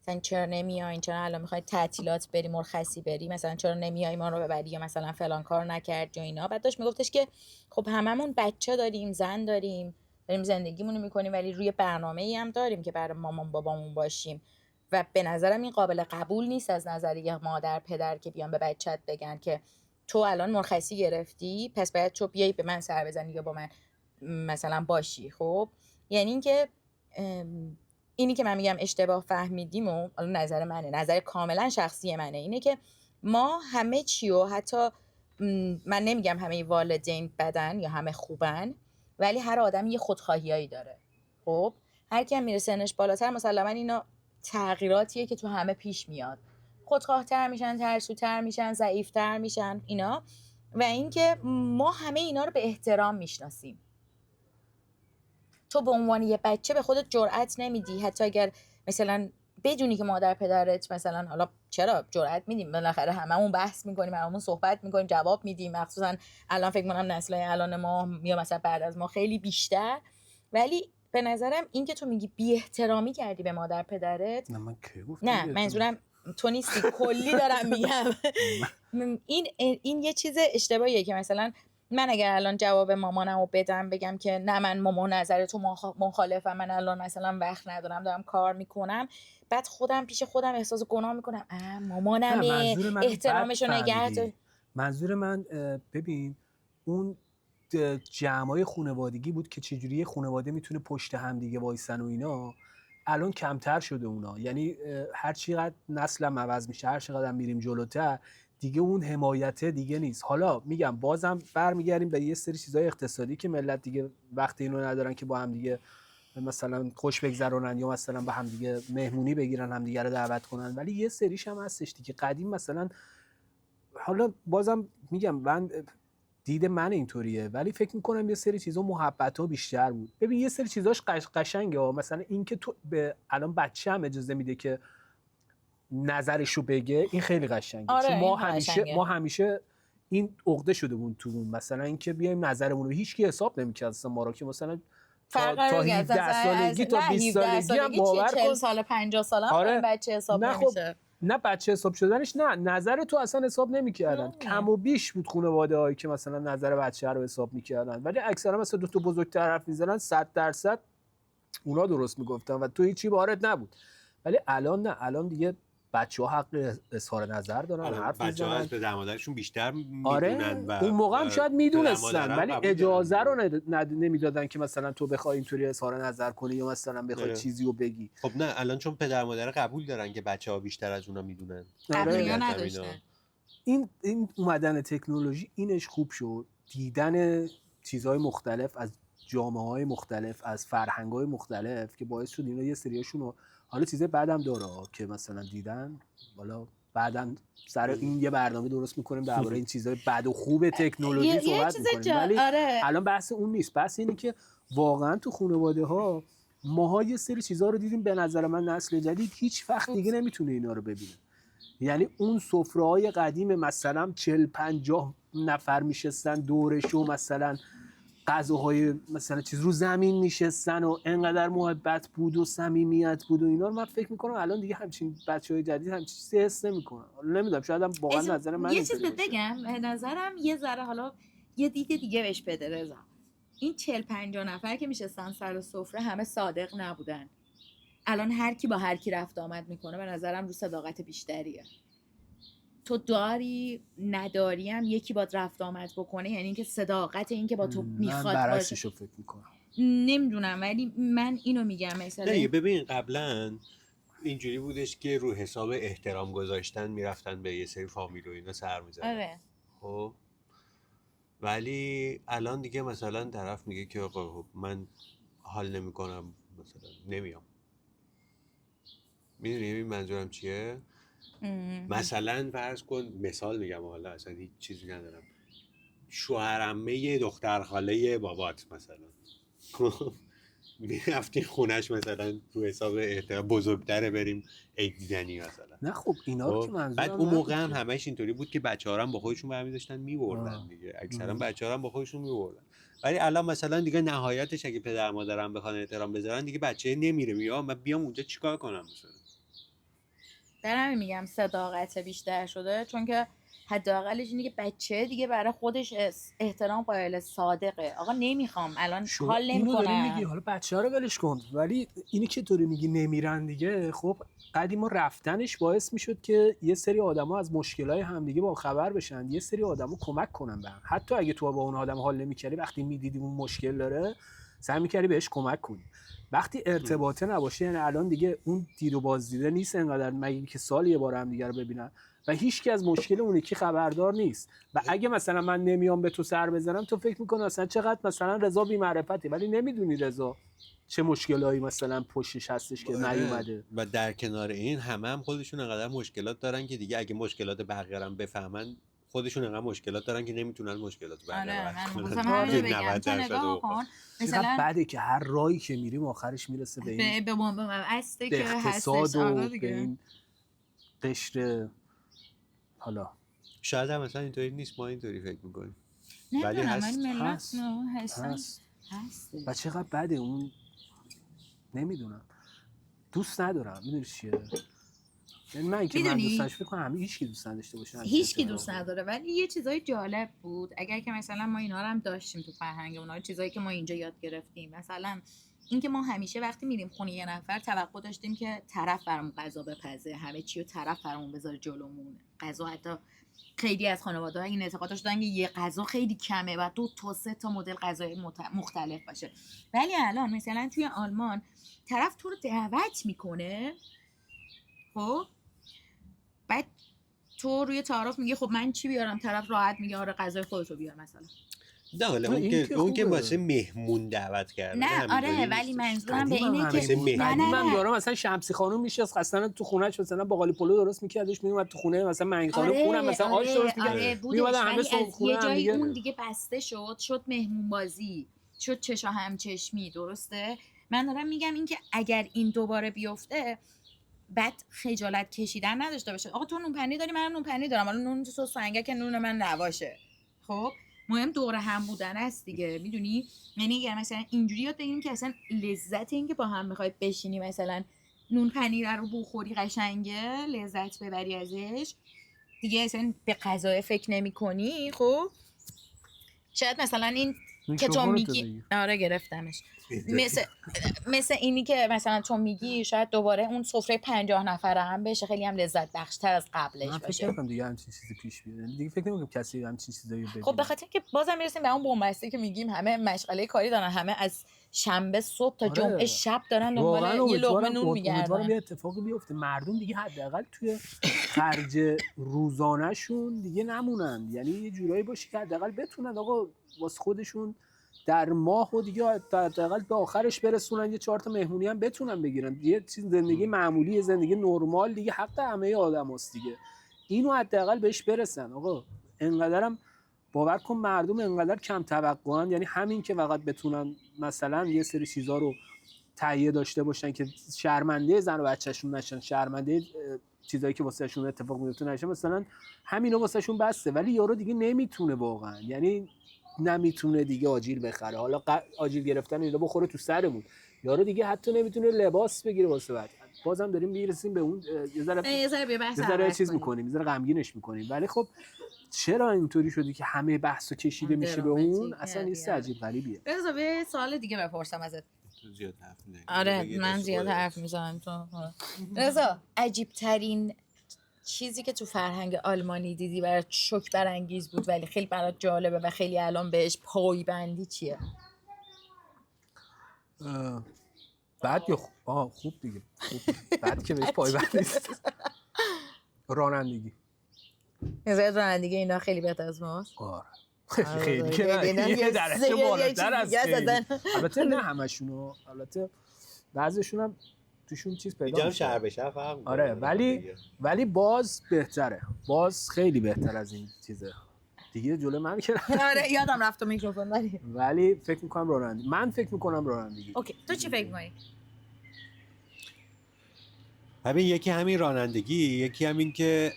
مثلا چرا نمیاین، چرا الان میخواید تعطیلات بری مرخصی بری، مثلا چرا نمیای ما رو ببری، یا مثلا فلان کار نکرد یا اینا. بعد داشت میگفتش که خب هممون بچه داریم، زن داریم زندگیمون رو میکنیم، ولی روی برنامه‌ای هم داریم که برای مامان بابامون باشیم و به نظرم این قابل قبول نیست از نظر یه مادر پدر که بیان به بچت بگن که تو الان مرخصی گرفتی پس باید تو بیایی به من سر بزنی یا با من مثلا باشی. خب یعنی اینکه اینی که من میگم اشتباه فهمیدیم و الان نظر منه، نظر کاملا شخصی منه، اینه که ما همه چی و حتی من نمیگم همه والدین بدن یا همه خوبن، ولی هر آدم یه خودخواهیایی داره. خب هر کی هم میره سنش بالاتر مسلما اینا تغییراتیه که تو همه پیش میاد. خودخواه‌تر میشن، ترسوتر میشن، ضعیف‌تر میشن اینا. و اینکه ما همه اینا رو به احترام میشناسیم. تو به عنوان یه بچه به خودت جرئت نمیدی، حتی اگر مثلا بدونی که مادر پدرت مثلا، حالا چرا جرئت میدیم، بالاخره هممون بحث میکنیم، هممون صحبت میکنیم، جواب میدیم، مخصوصا الان فکر میکنم نسل‌های الان ما یا مثلا بعد از ما خیلی بیشتر. ولی به نظرم این که تو میگی بی احترامی کردی به مادر پدرت، نه من کی گفتم؟ نه منظورم تو نیستی، کلی دارم میگم. این یه چیز اشتباهیه که مثلا من اگر الان جواب مامانمو بدم بگم که نه من مامان نظر تو مخالفم، من الان مثلا وقت ندارم دارم کار میکنم، بعد خودم پیش خودم احساس گناه میکنم نه مامانمه منظور من احترامشو نگه دار. منظور من ببین اون جمعای خانوادگی بود که چجوری خانواده میتونه پشت هم دیگه وایسن و اینا. الان کمتر شده اونا، یعنی هر چقدر نسلم عوض میشه، هر چقدر میریم جلوتر دیگه اون حمایت دیگه نیست. حالا میگم بازم برمیگردیم به یه سری چیزای اقتصادی که ملت دیگه وقت اینو ندارن که با هم دیگه مثلا خوش بگذرونن یا مثلا به هم دیگه مهمونی بگیرن، هم دیگه رو دعوت کنن. ولی یه سریش هم هستش دیگه قدیم مثلا، حالا بازم میگم من دید من اینطوریه، ولی فکر میکنم یه سری چیزا محبت‌ها بیشتر بود. ببین یه سری چیزاش قشنگه، مثلا این که تو به الان بچه هم اجازه میده که نظرشو بگه، این خیلی قشنگه. آره چون قشنگه. ما همیشه این عقده شده بود تو اون، مثلا اینکه بیایم نظرمون رو هیچ کی حساب نمی‌کرد اصلا ما رو، که مثلا تا 17 سالگی تا 20 سالگی هم باور کن 40 سال 50 سال هم آره. بچه حساب نه خب نمیشه. نه بچه حساب شدنش، نه نظر تو اصلا حساب نمی‌کردن. کم و بیش بود خانواده‌هایی که مثلا نظر بچه رو حساب می‌کردن، ولی اکثرا مثلا دو تا بزرگتر حرف می‌زدن 100% اونا درست میگفتن و تو هیچی بارت نبود. ولی الان نه، الان دیگه بچه‌ها حق اظهار نظر دارن، حرف بچه‌ها میزنن. از پدر مادرشون بیشتر آره میدونن و اون موقع هم شاید پدر میدونستن مادرم ولی قبول اجازه دارن. رو نمیدادن که مثلا تو بخوای اینطوری اظهار نظر کنی یا مثلا بخوای چیزی رو بگی. خب نه الان چون پدر مادر قبول دارن که بچه‌ها بیشتر از اونا میدونن. قبلا نداشتن. این اومدن تکنولوژی اینش خوب شد، دیدن چیزهای مختلف از جامعه‌های مختلف، از فرهنگ‌های مختلف، که باعث شد اینا یه سریاشون رو، حالا چیزای بعدم داره که مثلا دیدن، حالا بعداً سر این یه برنامه درست می‌کنیم درباره این چیزای بد و خوب تکنولوژی صحبت می‌کنیم. ولی الان بحث اون نیست، بحث اینه که واقعاً تو خانواده‌ها ماها یه سری چیزا رو دیدیم، به نظر من نسل جدید هیچ وقت دیگه نمیتونه اینا رو ببینه. یعنی اون سفره‌های قدیم مثلا 40-50 نفر میشستن دورش و مثلا غذاهای مثلا چیز رو زمین میشستن و انقدر محبت بود و صمیمیت بود و اینا رو، من فکر میکنم الان دیگه همچین بچهای جدید همچین چیزی حس نمیکنن. حالا نمیدونم، شاید هم واقعا نظر من یه چیز بگم، به نظرم یه ذره حالا یه دید دیگه بهش بده رضا. این 40-50 نفر که میشستن سر سفره همه صادق نبودن. الان هر کی با هر کی رفت آمد میکنه، به نظرم رو صداقت بیشتریه. تو داری نداری هم یکی با رفت آمد بکنه، یعنی اینکه صداقت این که با تو میخواد باشه. من برعکسشو فکر میکنم. نمیدونم ولی من اینو میگم مثلا. نه ببین قبلا اینجوری بودش که رو حساب احترام گذاشتن میرفتن به یه سری فامیل و اینا سر میزدن. آره. خب ولی الان دیگه مثلا طرف میگه که آقا من حال نمیکنم مثلا نمیام. میدونی منظورم چیه؟ مثلا فرض کن مثال میگم، حالا اصلا هیچ چیزی ندارم، شوهرعمه دختر خاله بابات مثلا میرفتیم خونش مثلا رو حساب احترام بزرگتره بریم عید دیدنی مثلا. نه خب اینا رو که منظورم، بعد اون موقع هم همش اینطوری بود که بچه‌ها هم با خودشون برمی داشتن میبردن دیگه، اکثرا بچه‌ها هم با خودشون میبردن. ولی الان مثلا دیگه نهایتش اگه پدر مادرم بخوان احترام بذارن دیگه بچه نمیره میگه من بیام اونجا چیکار کنم مثلا. در همین میگم صداقت بیشتر شده، چون که حداقلش اینه که بچه دیگه برای خودش احترام قائل، صادقه. آقا نمیخوام الان حال نمیکنم. میگی حالا بچه‌ها رو ولش کن، ولی اینی که طوری میگی نمیرن دیگه، خب قدیما رفتنش باعث میشد که یه سری آدما از مشکلای همدیگه با خبر بشن، یه سری آدما کمک کنن به هم. حتی اگه تو با اون آدم حال نمی‌کردی، وقتی میدیدی اون مشکل داره سعی می‌کردی بهش کمک کنی. وقتی ارتباطه نباشه، یعنی الان دیگه اون دید و بازدیده نیست انقدر، مگه که سال یه بار هم دیگه رو ببینن و هیچ کی از مشکل اون یکی خبردار نیست. و اگه مثلا من نمیام به تو سر بزنم، تو فکر می‌کنی اصلا چقدر مثلا رضا بی معرفته، ولی نمیدونی رضا چه مشکلایی مثلا پشتش هستش که نیومده. و در کنار این هم خودشون انقدر مشکلات دارن که دیگه اگه مشکلات بقیه رو بفهمن، خودشون انقدر مشکلات دارن که نمیتونن مشکلات بقیه رو بگم. تو نگاه کن مثلا بعده که هر راهی که میریم آخرش میرسه به این به اقتصاد و به این قشر. حالا شاید هم مثلا اینطوری نیست، ما اینطوری فکر میکنیم ولی هست. و چقدر بده اون، نمیدونم، دوست ندارم. میدونی چیه؟ یعنی من که من می‌دونی؟ دوست داشتم فکر کنم همه هیچ کی دوست نداشته باشه. هیچ کی دوست نداره، ولی یه چیزای جالب بود اگر که مثلا ما اینا رو هم داشتیم تو فرهنگمون، اون چیزایی که ما اینجا یاد گرفتیم. مثلا اینکه ما همیشه وقتی میریم خونه یه نفر توقع داشتیم که طرف برامون غذا بپزه، همه چی رو طرف برامون بذاره جلومون. غذا حتی خیلی از خانواده‌ها این اعتقاد داشتن که یه غذا خیلی کمه و 2 تا 3 تا مدل غذای مختلف باشه. ولی الان مثلا توی آلمان طرف تو رو دعوت میکنه، خب بعد تو روی تعارف میگه خب من چی بیارم، طرف راحت میگه آره غذای خودتو بیار مثلا. نه حالا اون که واسه مهمون دعوت کرده. نه آره، ولی منظورم به اینه که من یارو مثلا شمسی خانم میشه خواستن تو خونه‌اش مثلا باقالی پلو درست میکردش میومد تو خونه، مثلا منگ خانم خونم مثلا آش درست میکرد میومد همه صبح خونه یه جایی اون دیگه بسته شد مهمون بازی، شد چشا همچشمی. درسته؟ من دارم میگم این که اگر این دوباره بیفته بعد خجالت کشیدن نداشته باشه. آقا تو نون پنیر داری، منم نون پنیر دارم، حالا نون تو سس سنگه که نون من نباشه. خب مهم دور هم بودن است دیگه، میدونی؟ یعنی اگر مثلا اینجوری یاد بگیریم که اصلا لذت این که با هم میخوای بشینی مثلا نون پنیر رو بخوری قشنگه، لذت ببری ازش دیگه، اصلا به غذا فکر نمی‌کنی. خب شاید مثلا این که تو میگی آره گرفتمش، مثل اینی که مثلا تو میگی شاید دوباره اون سفره 50 نفره هم بشه، خیلی هم لذت بخش‌تر از قبلش باشه. من فکر نمی‌کنم دیگه همچین چیزی پیش بیاد، دیگه فکر نمی‌کنم کسی همچین چیزایی ببینه. خب به خاطر اینکه بازم میرسیم به اون بن‌بسته که میگیم همه مشغله کاری دارن، همه از شنبه صبح تا جمعه شب دارن دنبال یه لقمه نون میگردن. امیدوارم یه اتفاقی بیفته، مردم دیگه حداقل توی خرج روزانه‌شون دیگه نمونن، یعنی یه جورایی باشه که حداقل بتونن آقا واسه خودشون در ماه و دیگه حداقل به آخرش برسونن، یه 4 تا مهمونی هم بتونن بگیرن، یه چیز زندگی معمولی، زندگی نرمال دیگه حق همه آدماست دیگه، اینو حداقل بهش برسن. آقا انقدرم باور کن مردم انقدر کم توقعن، یعنی همین که فقط بتونن مثلا یه سری چیزا رو تهیه داشته باشن که شرمنده زن و بچه‌شون نشن، شرمنده چیزایی که واسهشون اتفاق میفته نشه، مثلا همینا واسهشون بسته. ولی یارو دیگه نمیتونه واقعا، یعنی نمیتونه دیگه آجیل بخره، حالا آجیل گرفتن اینا بخوره تو سرمون، یارو دیگه حتی نمیتونه لباس بگیره واسه بعد. بازم داریم میرسیم به اون یه ذره چیز میکنیم، یه ذره غمگینش میکنیم، ولی خب چرا اینطوری شده که همه بحثو کشیده میشه به اون؟ اصلا این عجیب غریبیه. بذار به سوال دیگه بپرسم ازت. زیاد حرف نمیزنی. آره من زیاد حرف میزنم تو. رضا عجیب ترین چیزی که تو فرهنگ آلمانی دیدی برات شوک برانگیز بود ولی خیلی برات جالبه و خیلی الان بهش پایبندی چیه؟ بعد یا خوب دیگه، خوب بعد که بهش پایبند نیست. رانندگی. نظرت رانندگی اینا خیلی بهتر از ماست؟ آره خیلی که یه درجه بالاتر از البته نه همشونو، البته بعضیشون هم توشون چیز پیدا میشه، شهر به شهر فرق میکنه. آره ولی باز بهتره، باز خیلی بهتر از این چیزه دیگه. جلوی من که آره یادم رفت میکروفون ولی فکر میکنم رانندگی. من فکر میکنم رانندگی. اوکی تو چی فکر میکنی؟ ببین یکی همین رانندگی، یکی همین که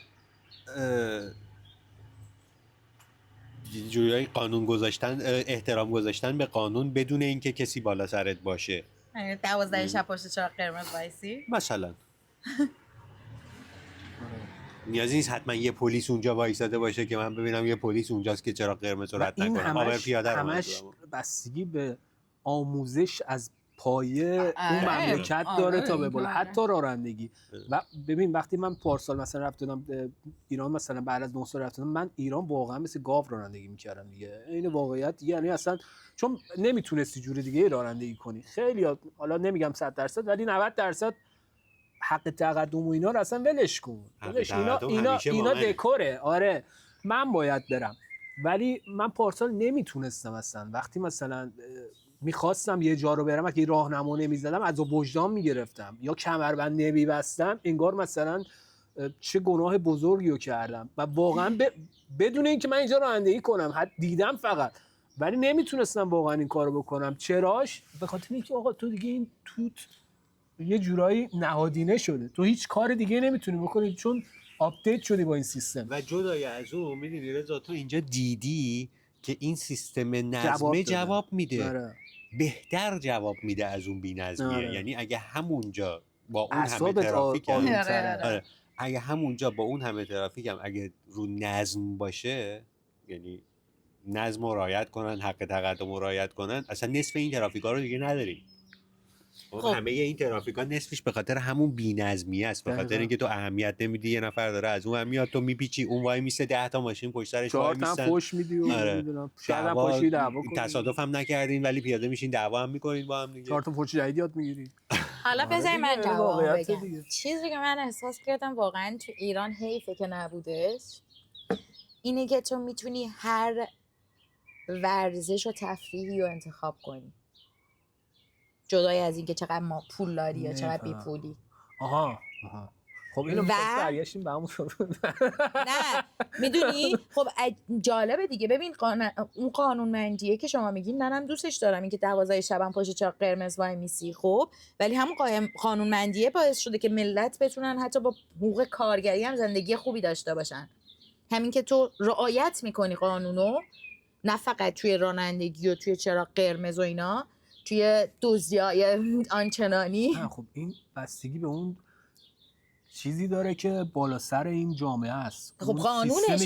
جوری قانون گذاشتن، احترام گذاشتن به قانون بدون اینکه کسی بالا سرت باشه. 12 شب پشت چراغ قرمز وایسی مثلا نیازی نیست حتما یه پلیس اونجا وایساده باشه که من ببینم یه پلیس اونجاست که چراغ قرمز رو رد نکنه. عابر پیاده رو همش بستگی به آموزش از پایه اون مملکت داره تا به بالا، حتی رانندگی. و ببین وقتی من پارسال مثلا رفتم ایران، مثلا بعد از 9 سال رفتم من ایران، واقعا مثل گاو رانندگی میکردم دیگه. این واقعیت، یعنی اصلا چون نمیتونستی جور دیگه رانندگی کنی. خیلی حالا نمیگم 100% ولی 90% حق تقدم و اینا رو اصلا ولش کن. اینا دکوره. آره من باید برم، ولی من پارسال نمیتونستم اصلا. وقتی مثلا میخواستم یه جا رو برم که راهنما نمیزدم از وجدان میگرفتم یا کمربند نمیبستم، انگار مثلا چه گناه بزرگی رو کردم. و واقعا بدون اینکه من اینجا رانندگی کنم، حد دیدم فقط، ولی نمیتونستم واقعا این کارو بکنم. چراش؟ به خاطر اینکه آقا تو دیگه این توت یه جورایی نهادینه شده، تو هیچ کار دیگه نمیتونی بکنی چون آپدیت شدی با این سیستم. و جدای از اون میدونی رضا، تو اینجا دیدی که این سیستم نظمه جواب میده. آره. بهتر جواب میده از اون بی‌نظمیه. آره. یعنی اگه همونجا با اون همه ترافیک اگه همونجا با اون همه ترافیک هم اگه رو نظم باشه، یعنی نظم رو رعایت کنن، حق تقدم رو رعایت کنن، اصلا نصف این ترافیکا رو دیگه نداریم. خب. همه این ترافیکا نصفش به خاطر همون بی‌نظمی است، به خاطر دقیقاً. اینکه تو اهمیت نمیدی، یه نفر داره از اون میاد، تو میپیچی اون وای میسه، 10 تا ماشین پشت سرش 4 وای تا میسن. فوش میدی و آره. نمیدونم شاید هم پاشی دعوا کنی، تصادف هم نکردین ولی پیاده میشین دعوا هم میکنین با هم دیگه. 4 تا فوش جدید یاد میگیری. حالا آره بذاری من دیگه، جواب واقعیت بگم. دیگه. چیزی که من احساس کردم واقعا تو ایران حیفه که نبودش اینه که تو میتونی هر ورزش و تفریحی رو انتخاب کنی، جدای از اینکه چقدر ما پول داری یا چقدر بی پولی. آها خب اینو می‌خوایم برگشتیم به همون نه میدونی خب جالبه دیگه. ببین اون قانونمندیه که شما میگین منم دوستش دارم، اینکه 12 شبم پشت چراغ قرمز وای میسی، خب ولی همون قانونمندیه باعث شده که ملت بتونن حتی با حقوق کارگری هم زندگی خوبی داشته باشن. همین که تو رعایت میکنی قانونو، نه فقط توی رانندگی و توی چراغ قرمز و اینا، توی دزدیای آنچنانی. نه خب این بستگی به اون چیزی داره که بالا سر این جامعه است. خب قانونشه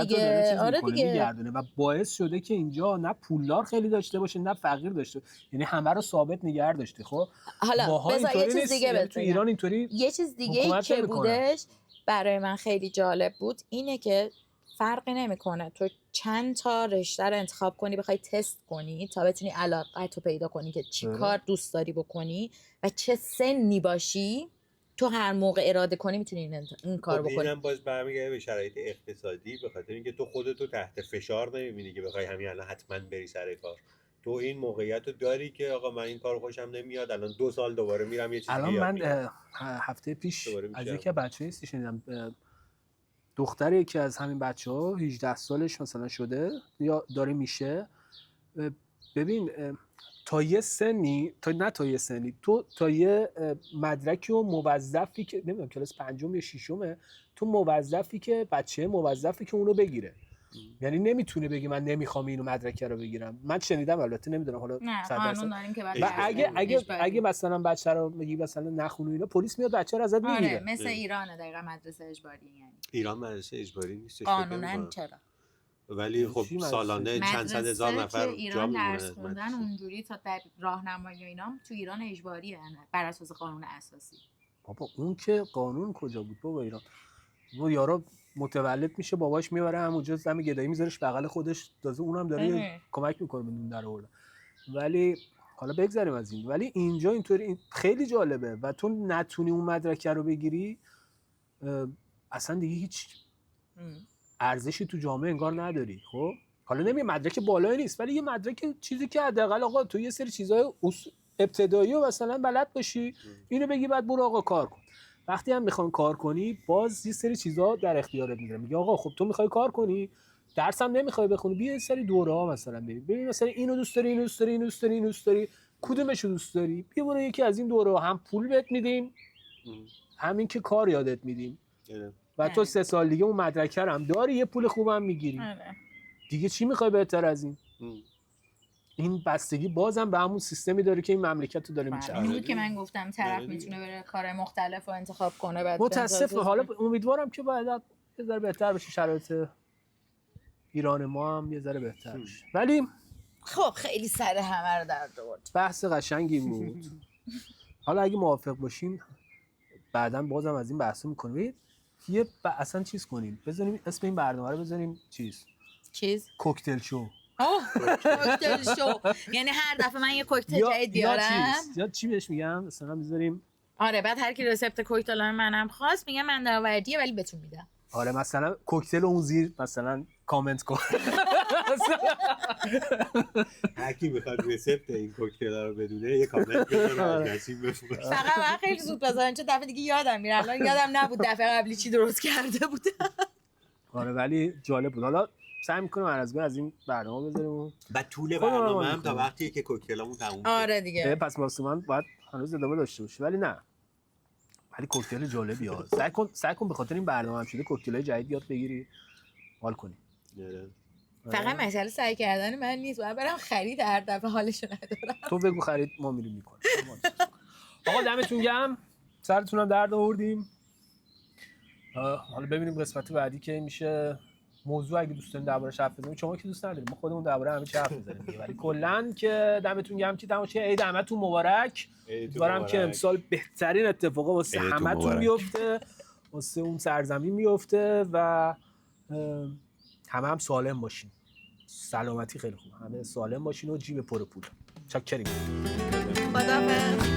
دیگه. آره دیگه میگردونه و باعث شده که اینجا نه پولدار خیلی داشته باشه نه فقیر داشته، یعنی همه رو ثابت نگه داشته. خب حالا بذار یه چیز دیگه بهت تو ایران اینطوری یه چیز دیگه که بودش برای من خیلی جالب بود اینه که فرقی نمیکنه تو چند تا رشته رو انتخاب کنی بخوای تست کنی تا بتونی علاقت رو پیدا کنی که چی کار دوست داری بکنی و چه سنی باشی، تو هر موقع اراده کنی میتونی این کار بکنی. اینم باز برمیگرده به شرایط اقتصادی، به خاطر اینکه تو خودتو تحت فشار نمیبینی که بخوای همین الان حتما بری سر کار. تو این موقعیت رو داری که آقا من این کارو خوشم نمیاد، الان 2 سال دوباره میرم یه چیزی الان من هفته پیش از یکی بچه‌ای شنیدم، دختری که از همین بچه‌ها 18 سالش مثلا شده یا داره میشه. ببین تا یه سنی تو تا یه مدرکی و موظفی که نمیدونم کلاس 5 یا 6 تو موظفی که بچه موظفی که اونو بگیره. یعنی نمیتونه بگی من نمیخوام اینو مدرک رو بگیرم. من شنیدم، البته نمیدونم حالا قانون داریم که و اگه مثلا بچه رو میگی مثلا نخونه اینا، پلیس میاد بچه رو ازت میگیره. مثل ایرانه دقیقاً مدرسه اجباری. یعنی ایران مدرسه اجباری نیست قانونا چرا، ولی خب سالانه چند صد هزار نفر ایران درس خوندن اونجوری تا در راهنمایی و اینا تو ایران اجباریه بر اساس قانون اساسی. بابا اون که قانون کجا بود بابا ایران؟ و یارو متولد میشه باباش میبره همونجا زمین گدایی میذارش بغل خودش، تازه اونم داره کمک میکنه به اون در آوردن. ولی حالا بگذاریم از این، ولی اینجا اینطوری خیلی جالبه و تو نتونی اون مدرک رو بگیری اصلا دیگه هیچ ارزشی تو جامعه انگار نداری. خب حالا نمیگم مدرک بالایی نیست، ولی یه مدرک چیزی که حداقل آقا تو یه سری چیزای ابتدایی و مثلا بلد باشی، اینو بگی بعد برو آقا کار کن. وقتی هم میخوان کار کنی باز یه سری چیزا در اختیارت میذارن، میگه آقا خب تو میخوای کار کنی، درس هم نمیخوای بخونی، بیا یه سری دوره ها مثلا ببین مثلا اینو دوست داری، اینو دوست داری، اینو دوست داری، اینو دوست داری، کدومشو دوست داری، بیا برو یکی از این دوره ها، هم پول بهت میدیم همین که کار یادت میدیم و تو 3 سال دیگه اون مدرک رو هم داری، یه پول خوبم میگیری. دیگه چی میخوای بهتر از این؟ این بستگی بازم به همون سیستمی داره که این مملکت رو داره میچرخه. این بود که من گفتم طرف میتونه بره کار مختلف رو انتخاب کنه. بعد متاسفم، حالا امیدوارم که بعد یه ذره بهتر بشه شرایط ایران ما هم یه ذره بهتر بشه. ولی خب خیلی سر همه رو درد آورد. بحث قشنگی بود. حالا اگه موافق باشین بعداً بازم از این بحثو می‌کنیم. اصلا چیز کنیم، بذاریم اسم این برنامه رو بذاریم چیز کوکتل شو. کوکتل شو یعنی هر دفعه من یه کوکتل جدید بیارم یا چی بهش میگم مثلا بذاریم. آره بعد هر کی رسپت کوکتل منم خواست میگم من داوردیه ولی بهتون میدم. آره مثلا کوکتل اون زیر مثلا کامنت کن. هر کی بخواد رسپت این کوکتل رو بدونه یه کامنت بذاره نسیم بفرسته. فقط من خیلی زود بذارم چون دفعه دیگه یادم میره. الان یادم نبود دفعه قبلی چی درست کرده بودم. آره ولی جالب بود. حالا سعی می‌کنم هر از این برنامه بذاریم و طول برنامه هم تا وقتی که کوکتلمون تموم شه. آره دیگه پس واسه باید هنوز ادامه داشته باشه. ولی نه ولی کوکتل جالبی ها. سعی کن به خاطر این برنامه هم شده کوکتلای جدید یاد بگیری حال کنی. فقط مسئله سعی کردن من نیست، باید برم خرید هر دفعه حالشو ندارم. تو بگو خرید ما میریم میکنیم. آقا دمتون گرم، سرتون هم درد آوردیم. حالا ببینیم قسمت بعدی که میشه موضوع اگه دوست دارین درباره‌اش حرف بزنیم. شما که دوست نداریم، ما خودمون درباره همه چی حرف می‌زنیم دیگه. ولی کلاً که دمتون گرم که تماشای عید همتون مبارک. امیدوارم که امسال بهترین اتفاقا واسه همتون بیفته، واسه اون سرزمین میفته و هم سالم باشین. سلامتی خیلی خوب. همه سالم باشین و جیب پر پول. چاکریم. خداحافظ.